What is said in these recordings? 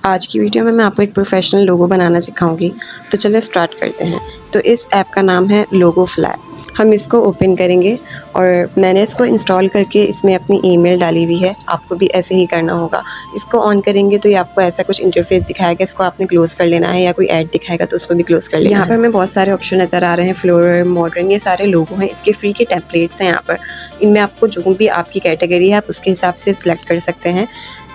आज की वीडियो में मैं आपको एक प्रोफेशनल लोगो बनाना सिखाऊंगी। तो चलिए स्टार्ट करते हैं। तो इस ऐप का नाम है लोगो फ्लाई। हम इसको ओपन करेंगे और मैंने इसको इंस्टॉल करके इसमें अपनी ईमेल डाली हुई है। आपको भी ऐसे ही करना होगा। इसको ऑन करेंगे तो ये आपको ऐसा कुछ इंटरफेस दिखाएगा। इसको आपने क्लोज़ कर लेना है या कोई ऐड दिखाएगा तो उसको भी क्लोज़ कर लेना है। यहाँ पर हमें बहुत सारे ऑप्शन नज़र आ रहे हैं। फ्लोरल, मॉडर्न, ये सारे लोगो हैं। इसके फ्री के टेम्पलेट्स हैं यहाँ पर। इनमें आपको जो भी आपकी कैटेगरी है आप उसके हिसाब से सिलेक्ट कर सकते हैं।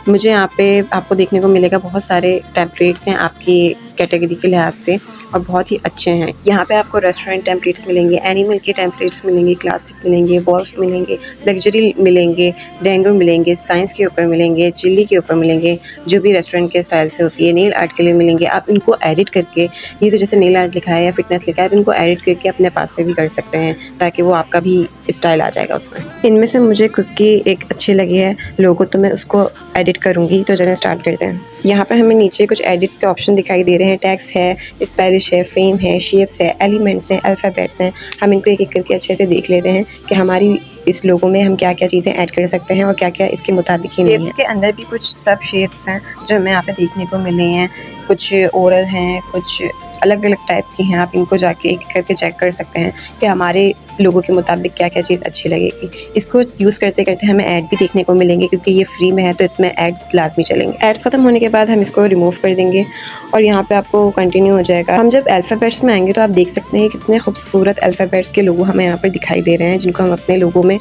मुझे यहाँ पे आपको देखने को मिलेगा बहुत सारे टेम्पलेट्स हैं आपकी कैटेगरी के लिहाज से और बहुत ही अच्छे हैं। यहाँ पे आपको रेस्टोरेंट टेम्पलेट्स मिलेंगे, एनिमल के टेम्पलेट्स मिलेंगे, क्लासिक मिलेंगे, वॉल्फ मिलेंगे, लग्जरी मिलेंगे, डेंगू मिलेंगे, साइंस के ऊपर मिलेंगे, चिल्ली के ऊपर मिलेंगे, जो भी रेस्टोरेंट के स्टाइल से होती है, नेल आर्ट के लिए मिलेंगे। आप इनको एडिट करके, ये तो जैसे नेल आर्ट लिखा है या फिटनेस लिखा है, आप इनको एडिट करके अपने पास से भी कर सकते हैं ताकि वो आपका भी स्टाइल आ जाएगा उसमें। इनमें से मुझे कुकी एक अच्छी लगी है लोगो, तो मैं उसको एडिट करूँगी। तो चलिए स्टार्ट करते हैं। यहाँ पर हमें नीचे कुछ एडिट्स के ऑप्शन दिखाई दे रहे हैं। टेक्स्ट है, स्पेलिश है, फ्रेम है, शेप्स है, एलिमेंट्स हैं, अल्फ़ाबेट्स हैं। हम इनको एक एक करके अच्छे से देख लेते हैं कि हमारी इस लोगो में हम क्या क्या चीज़ें ऐड कर सकते हैं और क्या क्या इसके मुताबिक ही नहीं है। इसके अंदर भी कुछ सब शेप्स हैं जो हमें यहाँ पे देखने को मिले हैं। कुछ ओरल हैं, कुछ अलग अलग टाइप की हैं। आप इनको जाके एक करके चेक कर सकते हैं कि हमारे लोगों के मुताबिक क्या क्या चीज़ अच्छी लगेगी। इसको यूज़ करते करते हमें ऐड भी देखने को मिलेंगे क्योंकि ये फ्री में है तो इसमें एड्स लाजमी चलेंगे। एड्स ख़त्म होने के बाद हम इसको रिमूव कर देंगे और यहाँ पे आपको कंटिन्यू हो जाएगा। हम जब अल्फ़ाबेट्स में आएंगे तो आप देख सकते हैं कितने खूबसूरत अल्फ़ाबेट्स के लोगो हमें यहाँ पर दिखाई दे रहे हैं, जिनको हम अपने लोगो में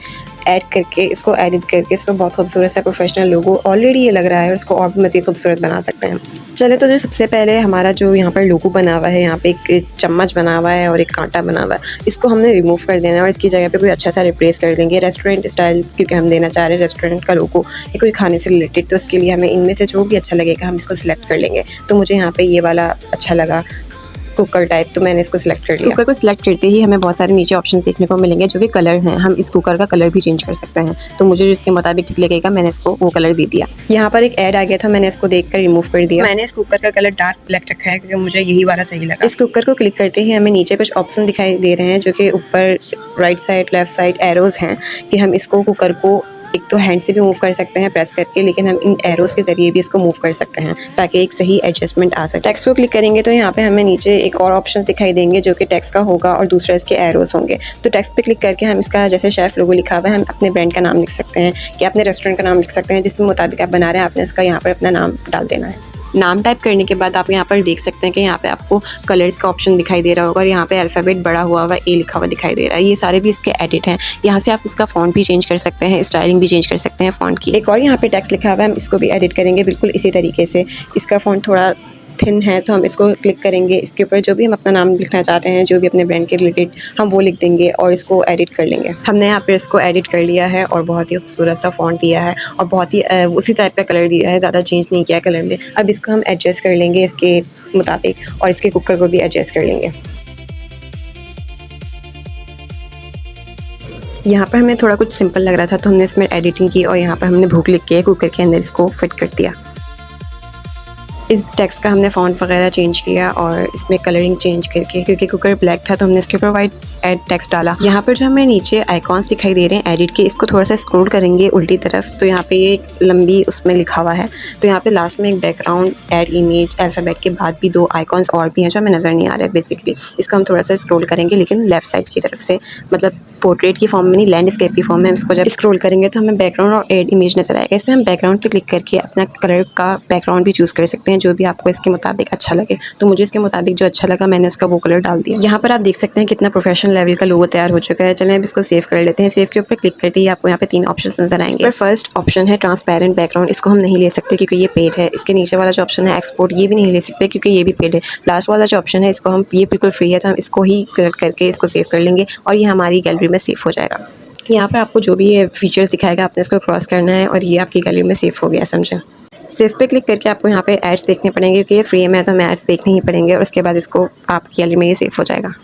ऐड करके, इसको एडिट करके इसको बहुत खूबसूरत सा प्रोफेशनल लोगो ऑलरेडी ये लग रहा है और इसको और भी मज़ीद खूबसूरत बना सकते हैं। चले तो जो सबसे पहले हमारा जो यहाँ पर लोगो बना हुआ है, यहाँ पे एक चम्मच बना हुआ है और एक कांटा बना हुआ है, इसको हमने रिमूव कर देना है और इसकी जगह पे कोई अच्छा सा रिप्लेस कर देंगे रेस्टोरेंट स्टाइल, क्योंकि हम देना चाह रहे हैं रेस्टोरेंट का लोगो या कोई खाने से रिलेटेड। तो इसके लिए हमें इनमें से जो भी अच्छा लगेगा हम इसको सिलेक्ट कर लेंगे। तो मुझे यहाँ पे ये वाला अच्छा लगा, कुकर टाइप, तो मैंने इसको सिलेक्ट कर लिया। कुकर को सिलेक्ट करते ही हमें बहुत सारे नीचे ऑप्शन देखने को मिलेंगे जो कि कलर हैं। हम इस कुकर का कलर भी चेंज कर सकते हैं। तो मुझे जो इसके मुताबिक ठीक लगेगा मैंने इसको वो कलर दे दिया। यहाँ पर एक ऐड आ गया था, मैंने इसको देखकर रिमूव कर दिया। मैंने इस कुकर का कलर डार्क ब्लैक रखा है क्योंकि मुझे यही वाला सही लगा। इस कुकर को क्लिक करते ही हमें नीचे कुछ ऑप्शन दिखाई दे रहे हैं जो कि ऊपर right side, left side arrows हैं कि हम इसको कुकर को एक तो हैंड से भी मूव कर सकते हैं प्रेस करके, लेकिन हम इन एरोज़ के ज़रिए भी इसको मूव कर सकते हैं ताकि एक सही एडजस्टमेंट आ सके। टेक्स्ट को क्लिक करेंगे तो यहाँ पे हमें नीचे एक और ऑप्शन दिखाई देंगे जो कि टेक्स्ट का होगा और दूसरा इसके एरोज़ होंगे। तो टेक्स्ट पे क्लिक करके हम इसका, जैसे शेफ़ लोगो लिखा हुआ है, हम अपने ब्रांड का नाम लिख सकते हैं कि अपने रेस्टोरेंट का नाम लिख सकते हैं। जिसमें मुताबिक आप बना रहे हैं आपने उसका यहाँ पर अपना नाम डाल देना है। नाम टाइप करने के बाद आप यहाँ पर देख सकते हैं कि यहाँ पे आपको कलर्स का ऑप्शन दिखाई दे रहा होगा और यहाँ पे अल्फ़ाबेट बड़ा हुआ ए लिखा हुआ दिखाई दे रहा है। ये सारे भी इसके एडिट हैं। यहाँ से आप इसका फ़ॉन्ट भी चेंज कर सकते हैं, स्टाइलिंग भी चेंज कर सकते हैं फ़ॉन्ट की। एक और यहाँ पे टेक्स्ट लिखा हुआ है, हम इसको भी एडिट करेंगे बिल्कुल इसी तरीके से। इसका फ़ॉन्ट थोड़ा थिन है तो हम इसको क्लिक करेंगे, इसके ऊपर जो भी हम अपना नाम लिखना चाहते हैं, जो भी अपने ब्रांड के रिलेटेड, हम वो लिख देंगे और इसको एडिट कर लेंगे। हमने यहाँ पर इसको एडिट कर लिया है और बहुत ही खूबसूरत सा फ़ॉन्ट दिया है और बहुत ही उसी टाइप का कलर दिया है, ज़्यादा चेंज नहीं किया कलर में। अब इसको हम एडजस्ट कर लेंगे इसके मुताबिक और इसके कुकर को भी एडजस्ट कर लेंगे। यहाँ पर हमें थोड़ा कुछ सिंपल लग रहा था तो हमने इसमें एडिटिंग की और यहाँ पर हमने भूख लिख के कुकर के अंदर इसको फिट कर दिया। इस टेक्स्ट का हमने फ़ॉन्ट वगैरह चेंज किया और इसमें कलरिंग चेंज करके, क्योंकि कुकर ब्लैक था तो हमने इसके ऊपर वाइट एड टेक्स्ट डाला। यहाँ पर जो हमें नीचे आइकॉन्स दिखाई दे रहे हैं एडिट के, इसको थोड़ा सा स्क्रॉल करेंगे उल्टी तरफ तो यहाँ पे ये एक लंबी उसमें लिखा हुआ है। तो यहाँ पे लास्ट में एक बैकग्राउंड, ऐड इमेज, अल्फ़ाबेट के बाद भी 2 आइकॉन्स और भी हैं जो हमें नज़र नहीं आ रहा है बेसिकली। इसको हम थोड़ा सा स्क्रॉल करेंगे लेकिन लेफ़्ट साइड की तरफ से, मतलब पोर्ट्रेट की फॉर्म में नहीं, लैंडस्केप की फॉर्म में। हम इसको जब स्क्रॉल करेंगे तो हमें बैकग्राउंड और ऐड इमेज नज़र आएगा। इसमें हम बैकग्राउंड पे क्लिक करके अपना कलर का बैकग्राउंड भी चूज़ कर सकते हैं जो भी आपको इसके मुताबिक अच्छा लगे। तो मुझे इसके मुताबिक जो अच्छा लगा मैंने उसका वो कलर डाल दिया। यहाँ पर आप देख सकते हैं कितना प्रोफेशनल लेवल का लोगो तैयार हो चुका है। चलें अब इसको सेव कर लेते हैं। सेव के ऊपर क्लिक करते ही आपको यहाँ पे 3 ऑप्शन नजर आएंगे। पर फर्स्ट ऑप्शन है ट्रांसपेरेंट बैकग्राउंड, इसको हम नहीं ले सकते क्योंकि ये पेड है। इसके नीचे वाला जो ऑप्शन है एक्सपोर्ट, ये भी नहीं ले सकते क्योंकि ये भी पेड है। लास्ट वाला जो ऑप्शन है इसको हम, ये बिल्कुल फ्री है तो हम इसको ही सिलेक्ट करके इसको सेव कर लेंगे और ये हमारी गैलरी में सेव हो जाएगा। यहाँ पर आपको जो भी ये फीचर्स दिखाएगा आपने इसको क्रॉस करना है और ये आपकी गैलरी में सेव हो गया, समझे। सेव पे क्लिक करके आपको यहाँ पे एड्स देखने पड़ेंगे क्योंकि ये फ्री में है तो हमें एड्स देखने ही पड़ेंगे और उसके बाद इसको आपकी गैलरी में ये सेव हो जाएगा।